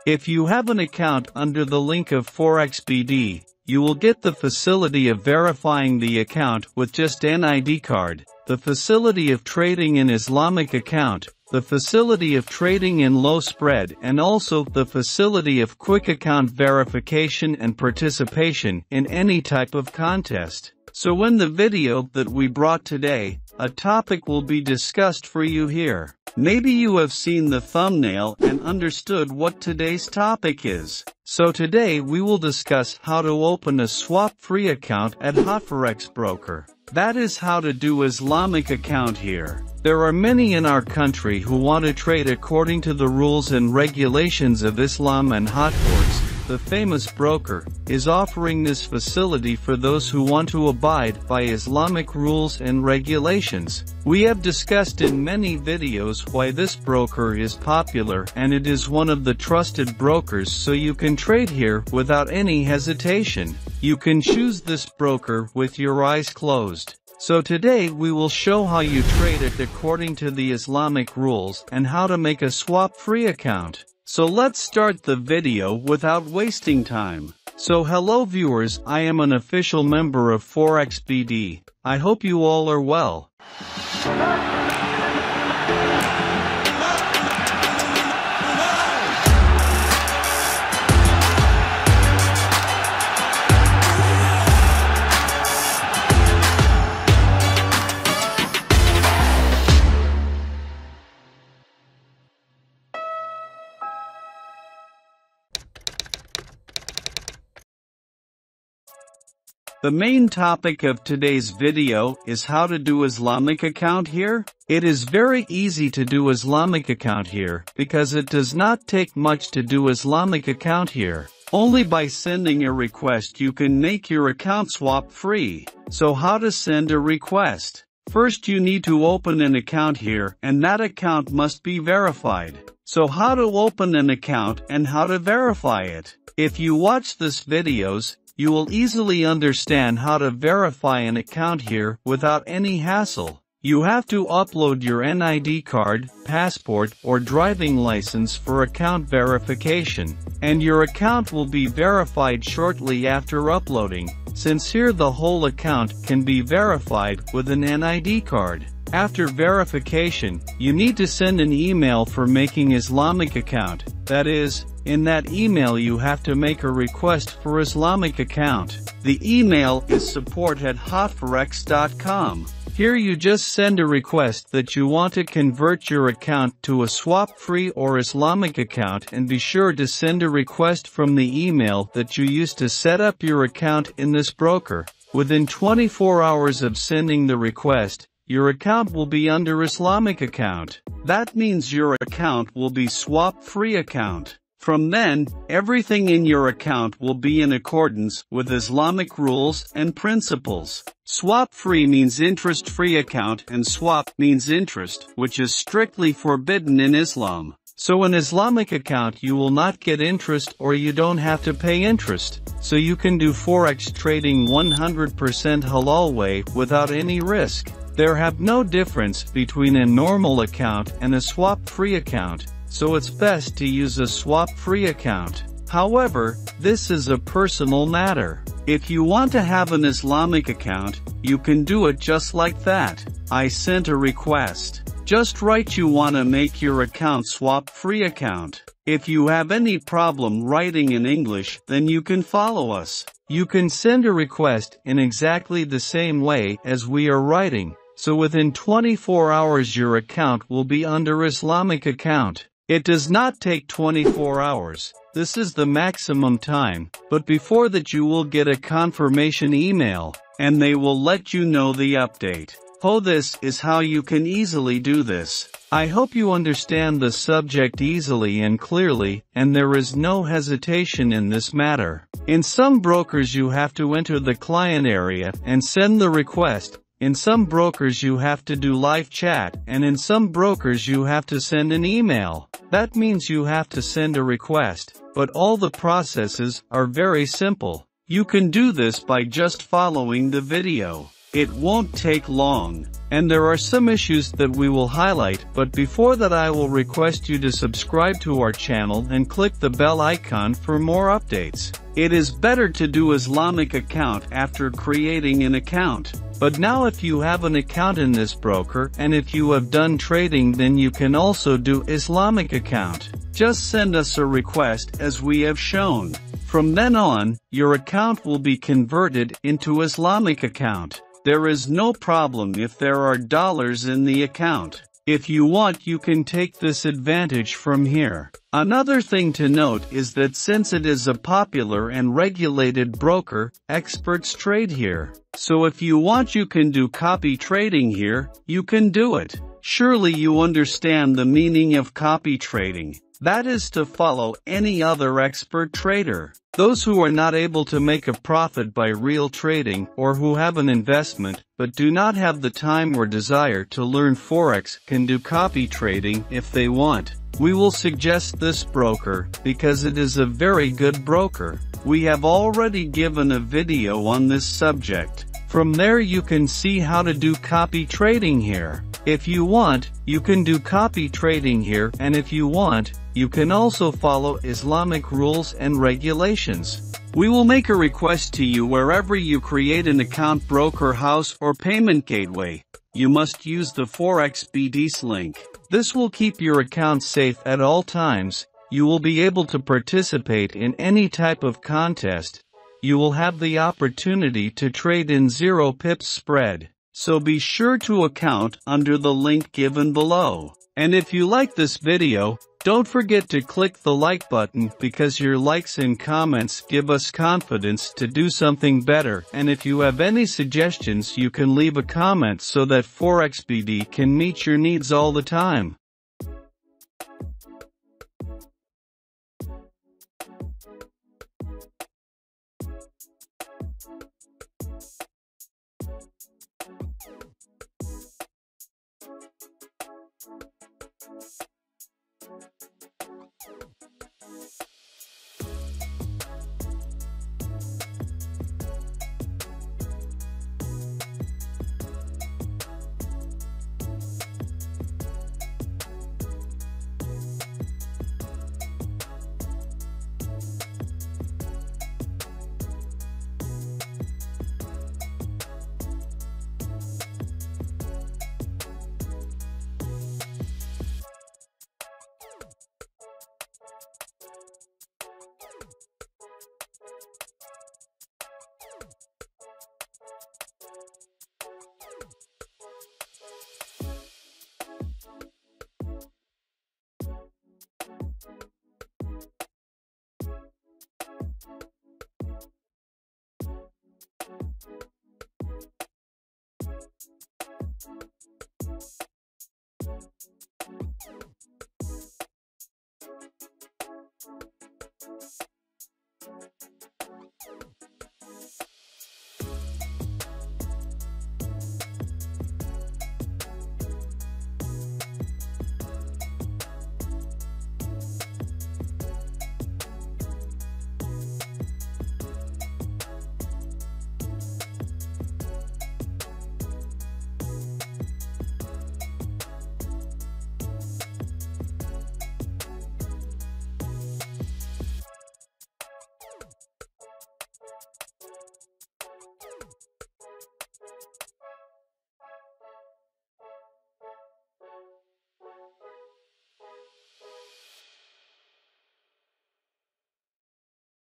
If you have an account under the link of FOREX BD, you will get the facility of verifying the account with just an ID card, the facility of trading in Islamic account, the facility of trading in low spread, and also the facility of quick account verification and participation in any type of contest. So in the video that we brought today, a topic will be discussed for you here. Maybe you have seen the thumbnail and understood what today's topic is. So today we will discuss how to open a swap-free account at Hotforex broker. That is how to do Islamic account here. There are many in our country who want to trade according to the rules and regulations of Islam, and Hotforex, the famous broker, is offering this facility for those who want to abide by Islamic rules and regulations. We have discussed in many videos why this broker is popular, and it is one of the trusted brokers, so you can trade here without any hesitation. You can choose this broker with your eyes closed. So today we will show how you trade it according to the Islamic rules and how to make a swap-free account. So let's start the video without wasting time. So hello viewers, I am an official member of FOREX BD. I hope you all are well. The main topic of today's video is how to do Islamic account here. It is very easy to do Islamic account here because it does not take much to do Islamic account here. Only by sending a request you can make your account swap free. So how to send a request? First you need to open an account here, and that account must be verified. So how to open an account and how to verify it? If you watch this videos, you will easily understand how to verify an account here without any hassle. You have to upload your NID card, passport, or driving license for account verification, and your account will be verified shortly after uploading, since here the whole account can be verified with an NID card. After verification, you need to send an email for making Islamic account. That is, in that email you have to make a request for Islamic account. The email is support@hotfx.com. Here you just send a request that you want to convert your account to a swap-free or Islamic account, and be sure to send a request from the email that you used to set up your account in this broker. Within 24 hours of sending the request, your account will be under Islamic account. That means your account will be swap-free account. From then, everything in your account will be in accordance with Islamic rules and principles. Swap-free means interest-free account, and swap means interest, which is strictly forbidden in Islam. So in Islamic account you will not get interest, or you don't have to pay interest. So you can do Forex trading 100% halal way without any risk. There have no difference between a normal account and a swap-free account, so it's best to use a swap-free account. However, this is a personal matter. If you want to have an Islamic account, you can do it just like that. I sent a request. Just write you want to make your account swap-free account. If you have any problem writing in English, then you can follow us. You can send a request in exactly the same way as we are writing. So within 24 hours your account will be under Islamic account. It does not take 24 hours. This is the maximum time, but before that you will get a confirmation email, and they will let you know the update. This is how you can easily do this. I hope you understand the subject easily and clearly, and there is no hesitation in this matter. In some brokers you have to enter the client area and send the request. In some brokers you have to do live chat, and in some brokers you have to send an email. That means you have to send a request, but all the processes are very simple. You can do this by just following the video. It won't take long, and there are some issues that we will highlight, but before that I will request you to subscribe to our channel and click the bell icon for more updates. It is better to do Islamic account after creating an account. But now if you have an account in this broker and if you have done trading, then you can also do Islamic account. Just send us a request as we have shown. From then on, your account will be converted into Islamic account. There is no problem if there are dollars in the account. If you want, you can take this advantage from here. Another thing to note is that since it is a popular and regulated broker, experts trade here. So if you want, you can do copy trading here, you can do it. Surely you understand the meaning of copy trading. That is to follow any other expert trader. Those who are not able to make a profit by real trading, or who have an investment but do not have the time or desire to learn Forex, can do copy trading if they want. We will suggest this broker because it is a very good broker. We have already given a video on this subject. From there you can see how to do copy trading here. If you want, you can do copy trading here, and if you want, you can also follow Islamic rules and regulations. We will make a request to you wherever you create an account, broker house or payment gateway. You must use the FOREX BD link. This will keep your account safe at all times. You will be able to participate in any type of contest. You will have the opportunity to trade in 0 pips spread. So be sure to account under the link given below. And if you like this video, don't forget to click the like button because your likes and comments give us confidence to do something better. And if you have any suggestions, you can leave a comment so that FOREX BD can meet your needs all the time.